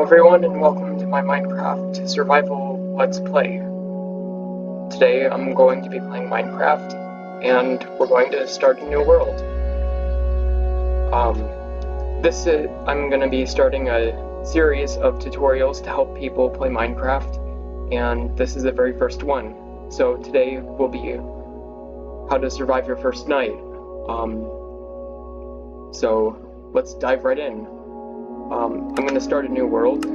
everyone, and welcome to my Minecraft survival Let's Play. Today I'm going to be playing Minecraft, and we're going to start a new world. I'm going to be starting a series of tutorials to help people play Minecraft, and this is the very first one. So today will be how to survive your first night. So let's dive right in. I'm going to start a new world,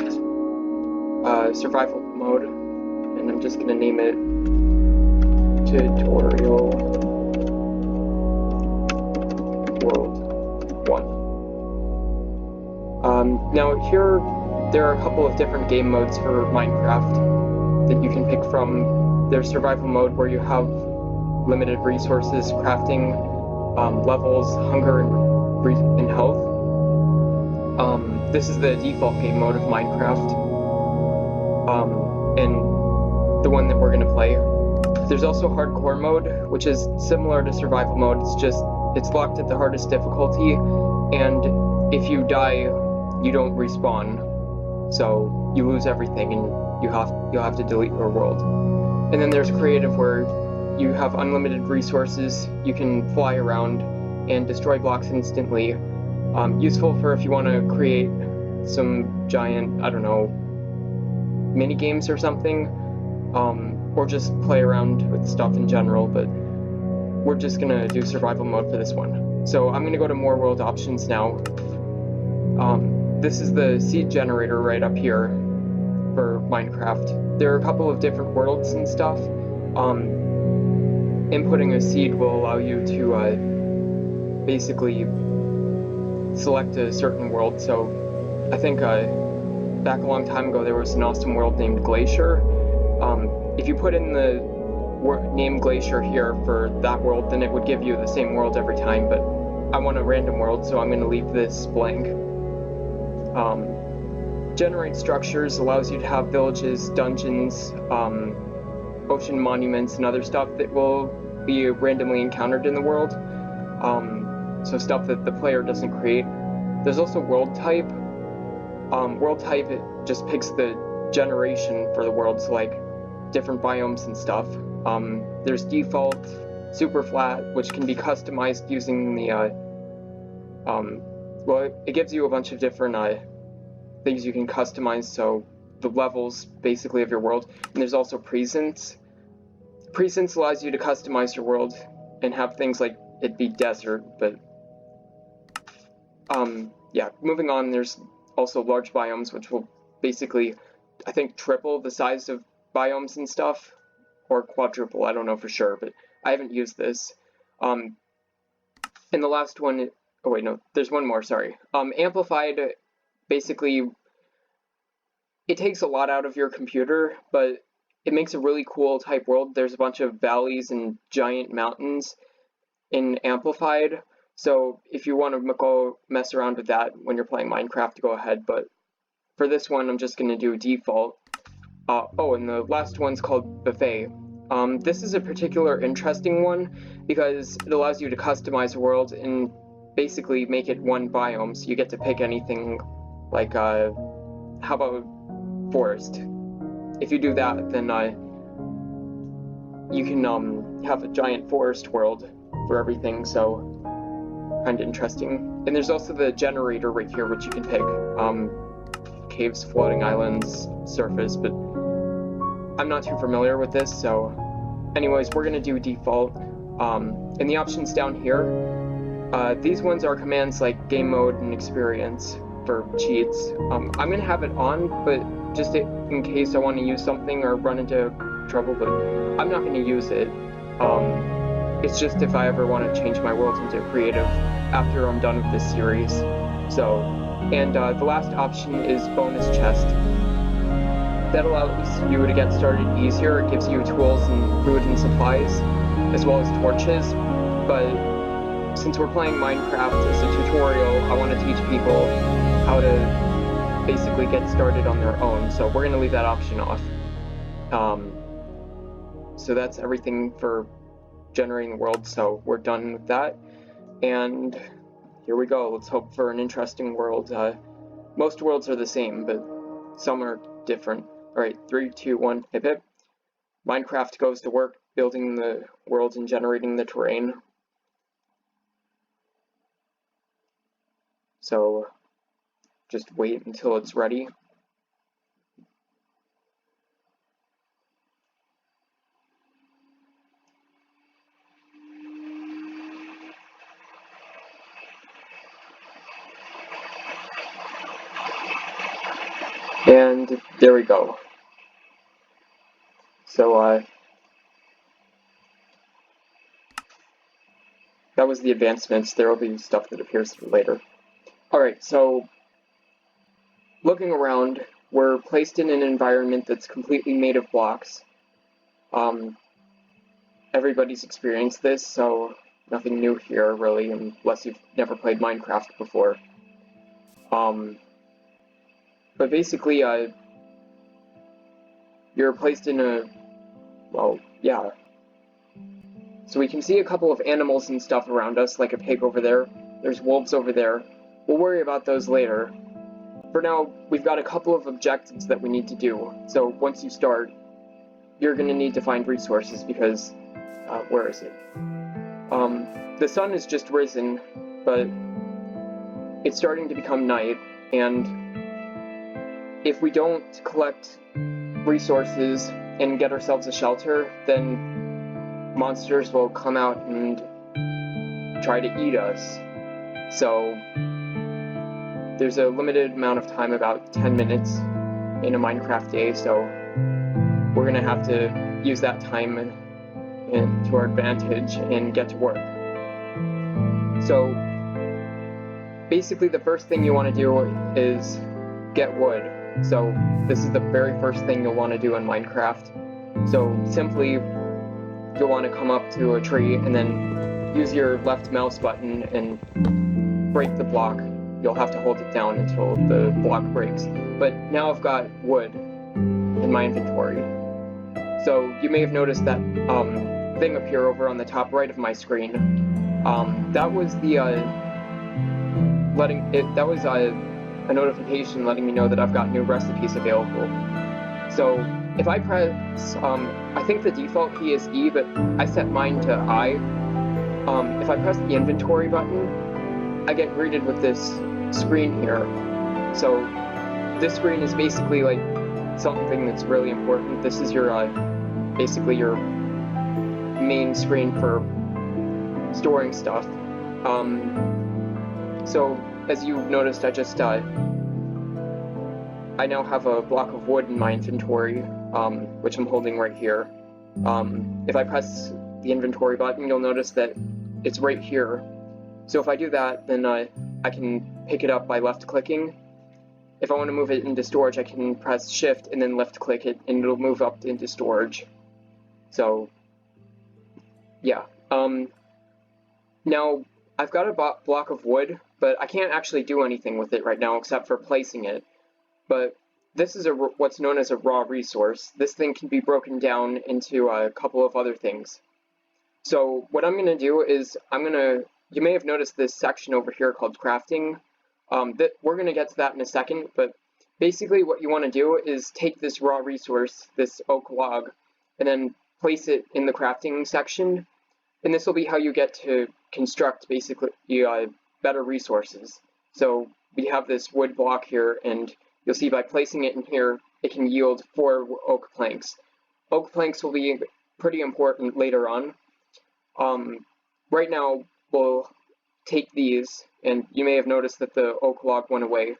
survival mode, and I'm just going to name it Tutorial World 1. Now here, there are a couple of different game modes for Minecraft that you can pick from. There's survival mode where you have limited resources, crafting, levels, hunger, and health. This is the default game mode of Minecraft, and the one that we're going to play. There's also hardcore mode, which is similar to survival mode. It's locked at the hardest difficulty, and if you die, you don't respawn, so you lose everything, and you'll have to delete your world. And then there's creative, where you have unlimited resources, you can fly around and destroy blocks instantly. Useful for if you want to create some giant, I don't know, mini games or something, or just play around with stuff in general, but we're just gonna do survival mode for this one. So I'm gonna go to more world options now. This is the seed generator right up here for Minecraft. There are a couple of different worlds and stuff. Inputting a seed will allow you to basically select a certain world. So I think back a long time ago there was an awesome world named Glacier. If you put in the name Glacier here for that world, then it would give you the same world every time, but I want a random world, so I'm going to leave this blank. Generate structures allows you to have villages, dungeons, ocean monuments, and other stuff that will be randomly encountered in the world. So stuff that the player doesn't create. There's also world type. World type, it just picks the generation for the world, so like different biomes and stuff. There's default, super flat, which can be customized using the, well, it gives you a bunch of different things you can customize, so the levels, basically, of your world. And there's also presence. Presence allows you to customize your world and have things like it be desert, but yeah, moving on, there's also large biomes, which will basically, I think, triple the size of biomes and stuff, or quadruple, I don't know for sure, but I haven't used this. And the last one, oh wait, no, there's one more, sorry. Amplified, basically, it takes a lot out of your computer, but it makes a really cool type world. There's a bunch of valleys and giant mountains in Amplified, so if you want to go mess around with that when you're playing Minecraft, go ahead, but for this one, I'm just going to do default. Oh, and the last one's called Buffet. This is a particular interesting one because it allows you to customize a world and basically make it one biome, so you get to pick anything, like, how about forest? If you do that, then you can have a giant forest world for everything, so kind of interesting. And there's also the generator right here, which you can pick. Caves, floating islands, surface, but I'm not too familiar with this, so anyways, we're going to do default. And the options down here, these ones are commands like game mode and experience for cheats. I'm going to have it on, but just in case I want to use something or run into trouble, but I'm not going to use it. It's just if I ever want to change my world into creative after I'm done with this series. So, and the last option is bonus chest. That allows you to get started easier. It gives you tools and food and supplies, as well as torches. But since we're playing Minecraft as a tutorial, I want to teach people how to basically get started on their own. So we're going to leave that option off. So that's everything for generating the world, so we're done with that. And here we go. Let's hope for an interesting world. Most worlds are the same, but some are different. Alright, 3, 2, 1, hip hip. Minecraft goes to work building the world and generating the terrain. So just wait until it's ready. And there we go. So that was the advancements. There will be stuff that appears later. Alright, so looking around, we're placed in an environment that's completely made of blocks. Everybody's experienced this, so nothing new here, really, unless you've never played Minecraft before. But basically, you're placed in a, well, yeah. So we can see a couple of animals and stuff around us, like a pig over there. There's wolves over there. We'll worry about those later. For now, we've got a couple of objectives that we need to do. So once you start, you're going to need to find resources because, where is it? The sun has just risen, but it's starting to become night, and if we don't collect resources and get ourselves a shelter, then monsters will come out and try to eat us. So there's a limited amount of time, about 10 minutes in a Minecraft day, so we're gonna have to use that time to our advantage and get to work. So basically the first thing you want to do is get wood. So this is the very first thing you'll want to do in Minecraft. So simply you'll want to come up to a tree and then use your left mouse button and break the block. You'll have to hold it down until the block breaks. But now I've got wood in my inventory. So you may have noticed that thing appear over on the top right of my screen. That was the a notification letting me know that I've got new recipes available. So if I press, I think the default key is E, but I set mine to I. If I press the inventory button, I get greeted with this screen here. So this screen is basically like something that's really important. This is your, basically your main screen for storing stuff. So as you've noticed, I now have a block of wood in my inventory, which I'm holding right here. If I press the inventory button, you'll notice that it's right here. So if I do that, then I can pick it up by left-clicking. If I want to move it into storage, I can press Shift and then left-click it, and it'll move up into storage. So, yeah. Now, I've got a block of wood, but I can't actually do anything with it right now except for placing it. But this is what's known as a raw resource. This thing can be broken down into a couple of other things. So what I'm going to do is you may have noticed this section over here called crafting. We're going to get to that in a second, but basically what you want to do is take this raw resource, this oak log, and then place it in the crafting section. And this will be how you get to construct basically better resources. So we have this wood block here, and you'll see by placing it in here, it can yield 4 oak planks. Oak planks will be pretty important later on. Right now, we'll take these, and you may have noticed that the oak log went away.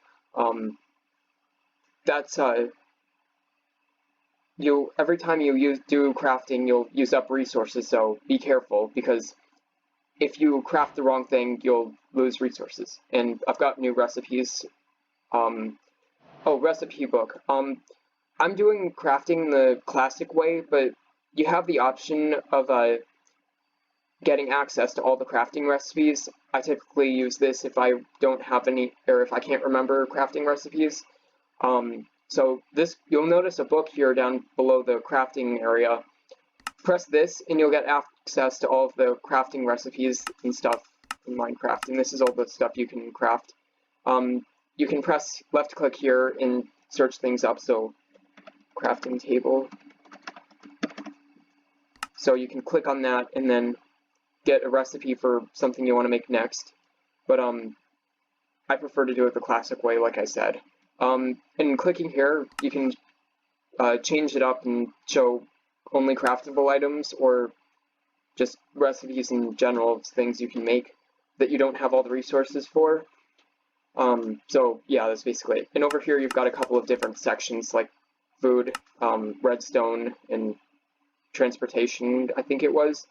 Every time you do crafting, you'll use up resources, so be careful, because if you craft the wrong thing, you'll lose resources. And I've got new recipes. Recipe book. I'm doing crafting the classic way, but you have the option of getting access to all the crafting recipes. I typically use this if I don't have any, or if I can't remember crafting recipes. So you'll notice a book here down below the crafting area. Press this and you'll get access to all of the crafting recipes and stuff in Minecraft, and this is all the stuff you can craft. You can press left click here and search things up. So crafting table. So you can click on that and then get a recipe for something you want to make next. But I prefer to do it the classic way, like I said. And clicking here, you can change it up and show only craftable items or just recipes in general, things you can make that you don't have all the resources for. So yeah, that's basically it. And over here you've got a couple of different sections like food, redstone, and transportation, I think it was.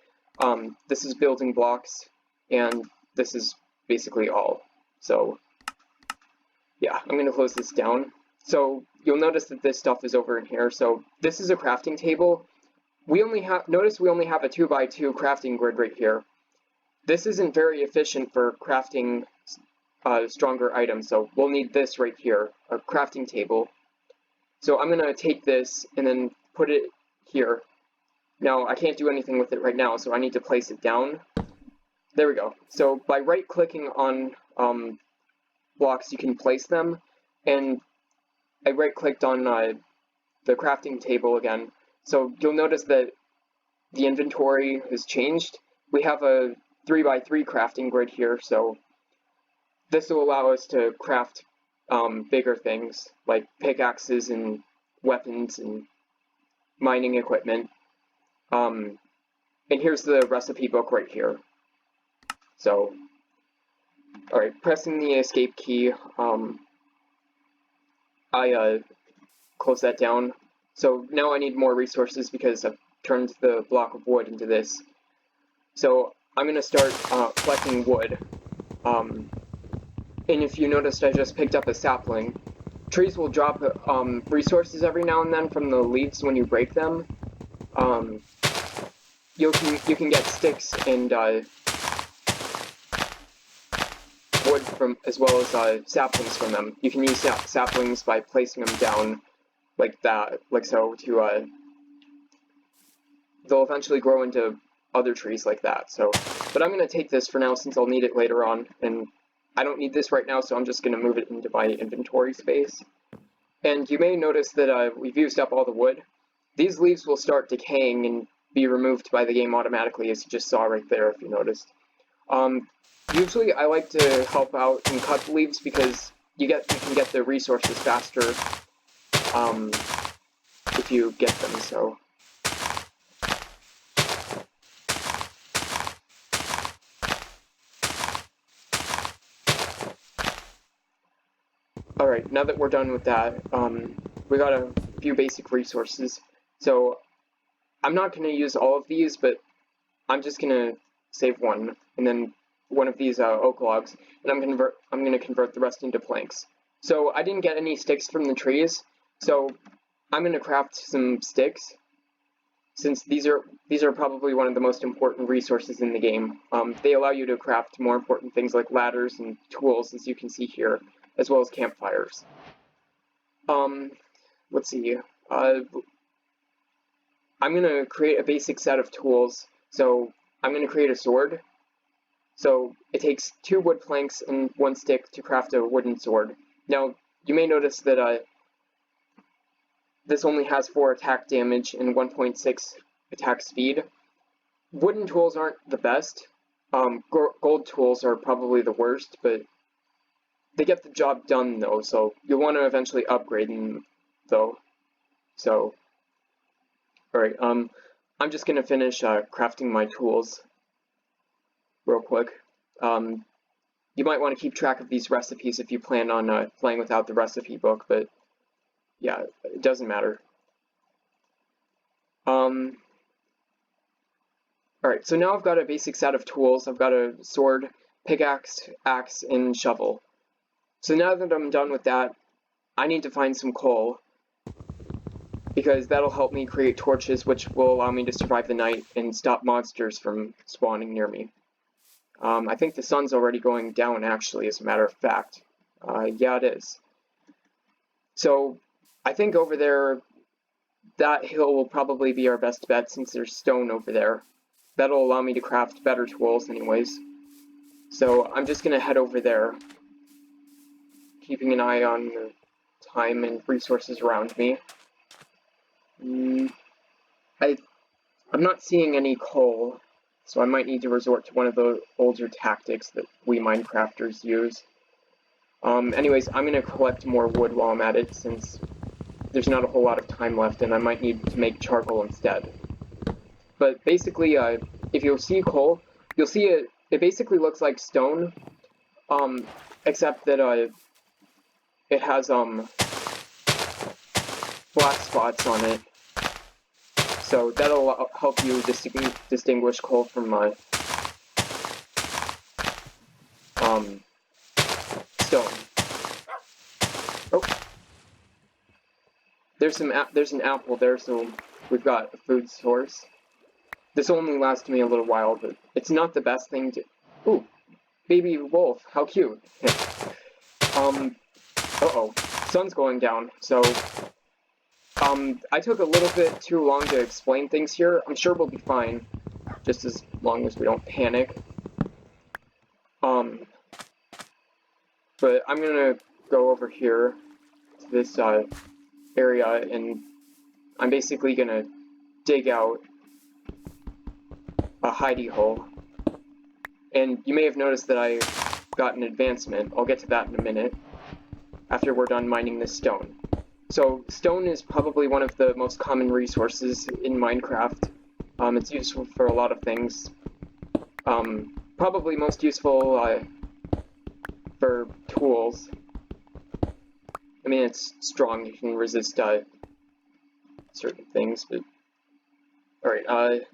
This is building blocks, and this is basically all. So yeah, I'm going to close this down. So you'll notice that this stuff is over in here. So this is a crafting table. Notice we only have a 2x2 crafting grid right here. This isn't very efficient for crafting stronger items, so we'll need this right here, a crafting table. So I'm going to take this and then put it here. Now, I can't do anything with it right now, so I need to place it down. There we go. So by right-clicking on blocks, you can place them, and I right-clicked on the crafting table again. So you'll notice that the inventory has changed. We have a 3x3 crafting grid here, so this will allow us to craft bigger things like pickaxes and weapons and mining equipment. And here's the recipe book right here. So, alright, pressing the escape key, I close that down. So now I need more resources because I've turned the block of wood into this. So I'm going to start collecting wood. And if you noticed, I just picked up a sapling. Trees will drop resources every now and then from the leaves when you break them. You can get sticks and wood from, as well as saplings from them. You can use saplings by placing them down like that, like so, to they'll eventually grow into other trees like that. So, but I'm gonna take this for now since I'll need it later on, and I don't need this right now, so I'm just gonna move it into my inventory space. And you may notice that we've used up all the wood. These leaves will start decaying and be removed by the game automatically, as you just saw right there, if you noticed. Usually I like to help out and cut the leaves because you can get the resources faster if you get them, so. Alright, now that we're done with that, we got a few basic resources. So I'm not going to use all of these, but I'm just going to save one, and then one of these oak logs, and I'm going to convert the rest into planks. So I didn't get any sticks from the trees, so I'm going to craft some sticks, since these are probably one of the most important resources in the game. They allow you to craft more important things like ladders and tools, as you can see here, as well as campfires. Let's see. I'm going to create a basic set of tools. So I'm going to create a sword. So it takes 2 wood planks and 1 stick to craft a wooden sword. Now, you may notice that this only has 4 attack damage and 1.6 attack speed. Wooden tools aren't the best. Gold tools are probably the worst, but they get the job done though, so you'll want to eventually upgrade them though. So, alright, I'm just going to finish crafting my tools real quick. You might want to keep track of these recipes if you plan on playing without the recipe book, but yeah, it doesn't matter. Alright, so now I've got a basic set of tools. I've got a sword, pickaxe, axe, and shovel. So now that I'm done with that, I need to find some coal, because that'll help me create torches, which will allow me to survive the night and stop monsters from spawning near me. I think the sun's already going down, actually, as a matter of fact. Yeah, it is. So, I think over there, that hill will probably be our best bet, since there's stone over there. That'll allow me to craft better tools anyways. So, I'm just gonna head over there, keeping an eye on time and resources around me. I'm not seeing any coal, so I might need to resort to one of the older tactics that we Minecrafters use. Anyways, I'm gonna collect more wood while I'm at it, since there's not a whole lot of time left, and I might need to make charcoal instead. But basically, if you'll see coal, you'll see it basically looks like stone, except that, it has, black spots on it. So that'll help you distinguish coal from, stone. Oh. There's an apple there, so we've got a food source. This will only last me a little while, but it's not the best thing to... Ooh, baby wolf, how cute. Uh-oh, sun's going down, so... I took a little bit too long to explain things here. I'm sure we'll be fine, just as long as we don't panic. But I'm gonna go over here to this, area, and I'm basically gonna dig out a hidey hole. And you may have noticed that I got an advancement. I'll get to that in a minute, after we're done mining this stone. So, stone is probably one of the most common resources in Minecraft. It's useful for a lot of things. Probably most useful, for tools. I mean, it's strong, you can resist, certain things, but... Alright,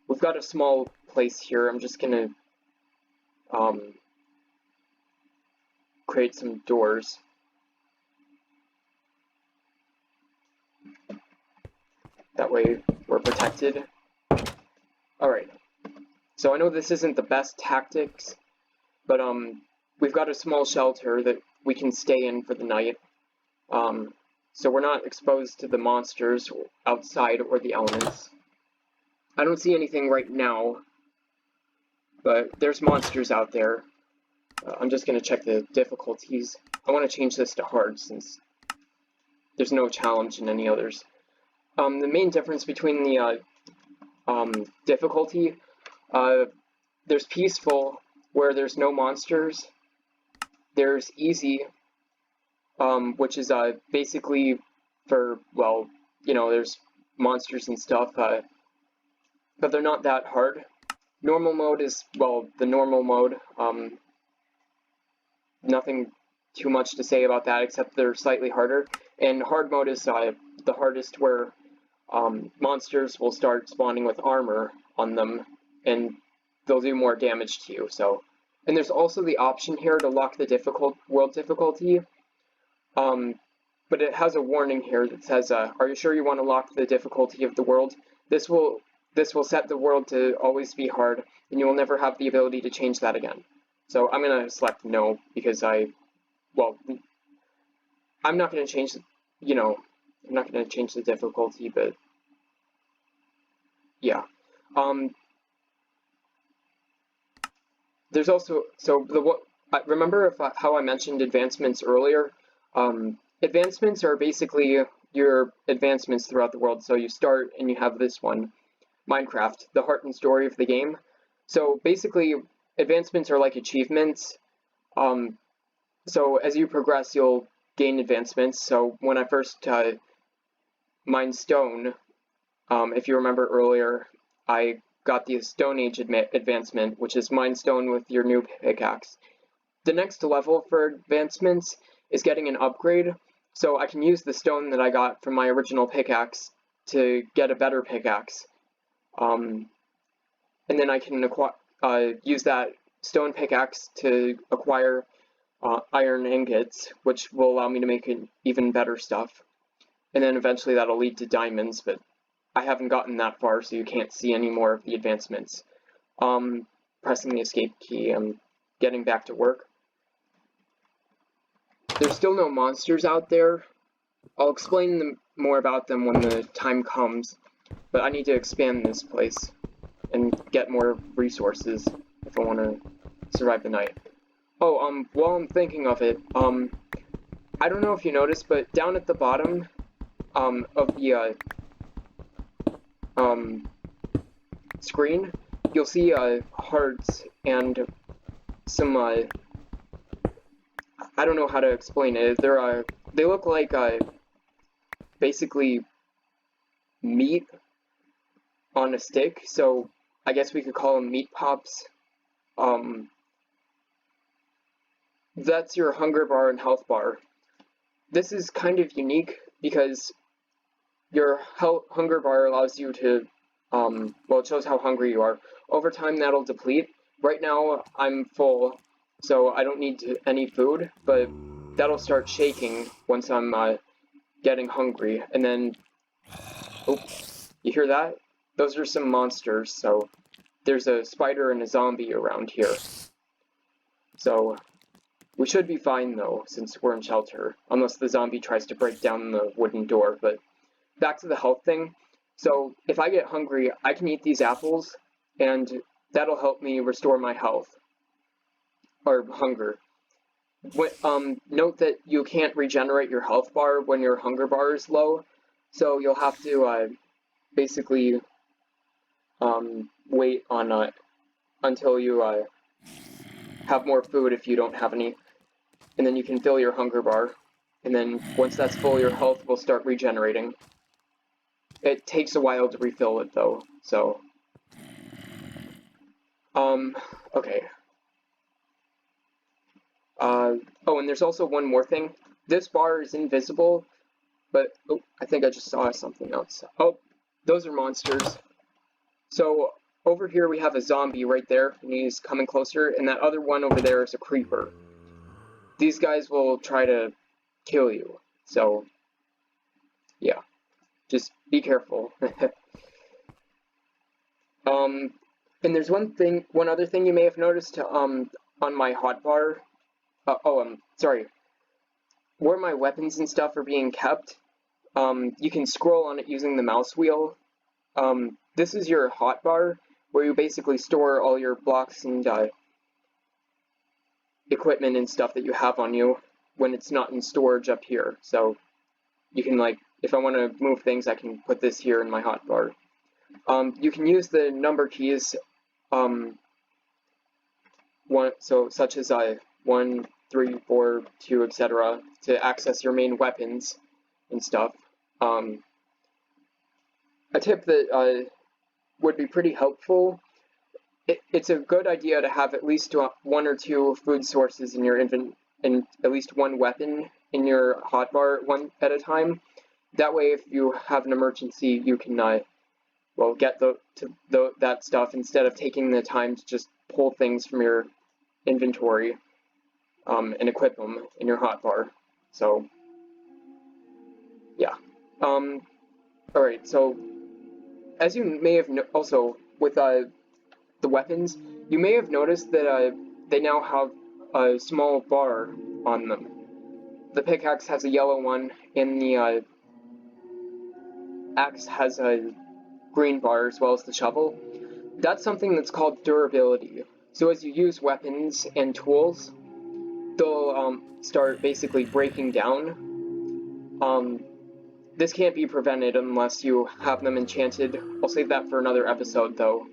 we've got a small place here. I'm just gonna, create some doors. That way we're protected. Alright. So I know this isn't the best tactics, but, we've got a small shelter that we can stay in for the night. So we're not exposed to the monsters outside or the elements. I don't see anything right now, but there's monsters out there. I'm just gonna check the difficulties. I want to change this to hard since there's no challenge in any others. The main difference between the difficulty, there's peaceful, where there's no monsters. There's easy, which is basically for, well, you know, there's monsters and stuff, but they're not that hard. Normal mode is, well, the normal mode. Nothing too much to say about that, except they're slightly harder. And hard mode is the hardest, where monsters will start spawning with armor on them, and they'll do more damage to you. So, and there's also the option here to lock the world difficulty, but it has a warning here that says, "Are you sure you want to lock the difficulty of the world? This will set the world to always be hard, and you will never have the ability to change that again." So I'm gonna select no, because I'm not gonna change, I'm not going to change the difficulty, but yeah. There's also, remember how I mentioned advancements earlier? Advancements are basically your advancements throughout the world. So you start and you have this one, Minecraft, the heart and story of the game. So basically, advancements are like achievements. So as you progress, you'll gain advancements. So when I first mined stone, if you remember earlier, I got the Stone Age advancement, which is mine stone with your new pickaxe. The next level for advancements is getting an upgrade, so I can use the stone that I got from my original pickaxe to get a better pickaxe. And then I can use that stone pickaxe to acquire iron ingots, which will allow me to make even better stuff. And then eventually that'll lead to diamonds, but I haven't gotten that far, so you can't see any more of the advancements. Pressing the escape key, I'm getting back to work. There's still no monsters out there. I'll explain more about them when the time comes, but I need to expand this place and get more resources if I want to survive the night. Oh, while I'm thinking of it, I don't know if you noticed, but down at the bottom of the screen, you'll see hearts and some I don't know how to explain it. They look like basically meat on a stick, so I guess we could call them meat pops. That's your hunger bar and health bar. This is kind of unique because your hunger bar allows you to, well, it shows how hungry you are. Over time, that'll deplete. Right now, I'm full, so I don't need any food, but that'll start shaking once I'm getting hungry. And then, oh, you hear that? Those are some monsters, so there's a spider and a zombie around here. So we should be fine, though, since we're in shelter, unless the zombie tries to break down the wooden door. But back to the health thing. So if I get hungry, I can eat these apples, and that'll help me restore my health, or hunger. Note that you can't regenerate your health bar when your hunger bar is low, so you'll have to basically wait on until you have more food if you don't have any, and then you can fill your hunger bar, and then once that's full, your health will start regenerating. It takes a while to refill it, though, so... okay. Oh, and there's also one more thing. This bar is invisible, but... Oh, I think I just saw something else. Oh, those are monsters. So, over here we have a zombie right there, and he's coming closer, and that other one over there is a creeper. These guys will try to kill you, so... yeah. Just be careful. And there's one other thing you may have noticed, on my hotbar. Sorry. Where my weapons and stuff are being kept, you can scroll on it using the mouse wheel. This is your hotbar, where you basically store all your blocks and, equipment and stuff that you have on you when it's not in storage up here. So, you can, like, if I want to move things, I can put this here in my hotbar. You can use the number keys, such as 1, 3, 4, 2, etc., to access your main weapons and stuff. A tip that would be pretty helpful. It's a good idea to have at least 1 or 2 food sources in your and at least 1 weapon in your hotbar one at a time. That way, if you have an emergency, you can get that stuff instead of taking the time to just pull things from your inventory and equip them in your hotbar. So, yeah. Alright, so, as you may have also, with the weapons, you may have noticed that they now have a small bar on them. The pickaxe has a yellow one, and the axe has a green bar as well as the shovel. That's something that's called durability. So as you use weapons and tools, they'll start basically breaking down. This can't be prevented unless you have them enchanted. I'll save that for another episode, though,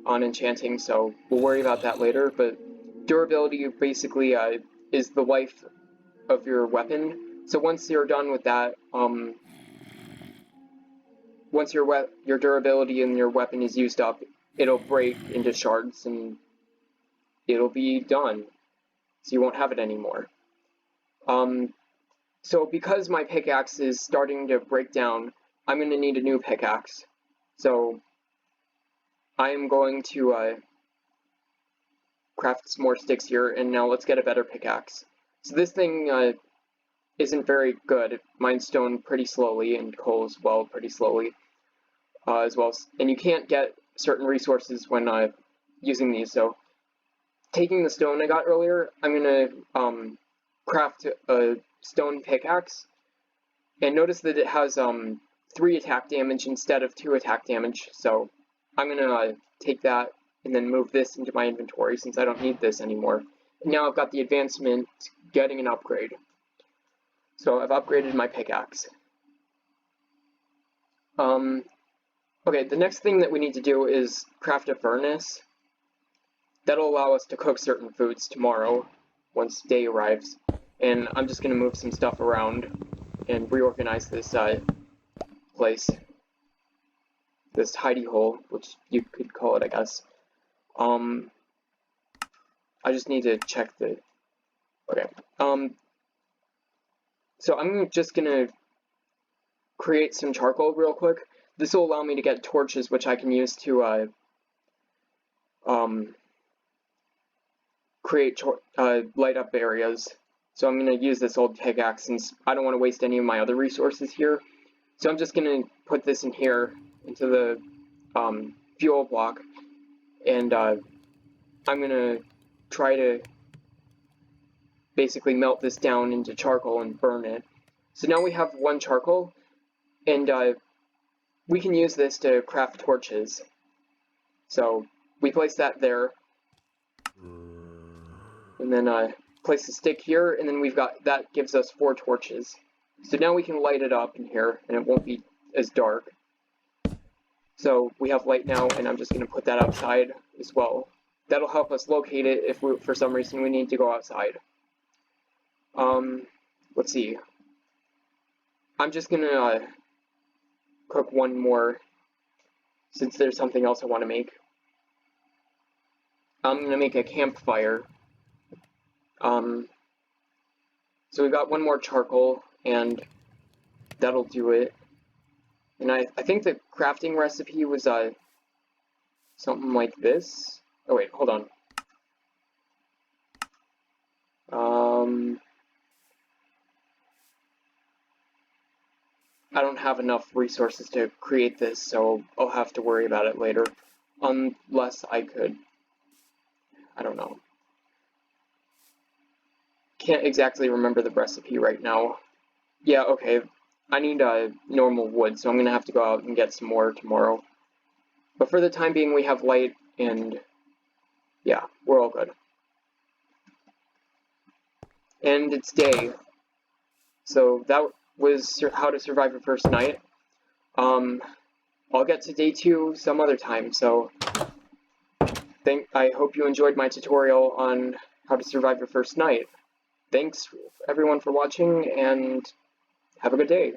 on enchanting, so we'll worry about that later. But durability basically is the life of your weapon. So once you're done with that, once your durability in your weapon is used up, it'll break into shards and it'll be done. So you won't have it anymore. So because my pickaxe is starting to break down, I'm going to need a new pickaxe. So I am going to craft some more sticks here, and now let's get a better pickaxe. So this thing isn't very good. It mines stone pretty slowly, and coal as well pretty slowly. And you can't get certain resources when using these, so taking the stone I got earlier, I'm going to craft a stone pickaxe, and notice that it has 3 attack damage instead of 2 attack damage, so I'm going to take that and then move this into my inventory since I don't need this anymore. And now I've got the advancement getting an upgrade. So I've upgraded my pickaxe. Okay, the next thing that we need to do is craft a furnace. That'll allow us to cook certain foods tomorrow, once day arrives. And I'm just gonna move some stuff around and reorganize this place. This hidey hole, which you could call it, I guess. I just need to check the... Okay. So I'm just gonna create some charcoal real quick. This will allow me to get torches, which I can use to create light up areas. So I'm gonna use this old pickaxe since I don't want to waste any of my other resources here. So I'm just gonna put this in here into the fuel block, and I'm gonna try to basically melt this down into charcoal and burn it. So now we have 1 charcoal, and we can use this to craft torches. So we place that there, and then place the stick here, and then we've got, that gives us 4 torches. So now we can light it up in here, and it won't be as dark. So we have light now, and I'm just going to put that outside as well. That'll help us locate it if we, for some reason we need to go outside. Let's see. I'm just going to cook 1 more, since there's something else I want to make. I'm going to make a campfire. So we've got 1 more charcoal, and that'll do it. And I think the crafting recipe was something like this. Oh wait, hold on. I don't have enough resources to create this, so I'll have to worry about it later. Unless I could... I don't know. Can't exactly remember the recipe right now. Yeah, okay. I need normal wood, so I'm gonna have to go out and get some more tomorrow. But for the time being, we have light, and yeah, we're all good. And it's day. So that was how to survive your first night. I'll get to day 2 some other time, so I hope you enjoyed my tutorial on how to survive your first night. Thanks everyone for watching, and have a good day.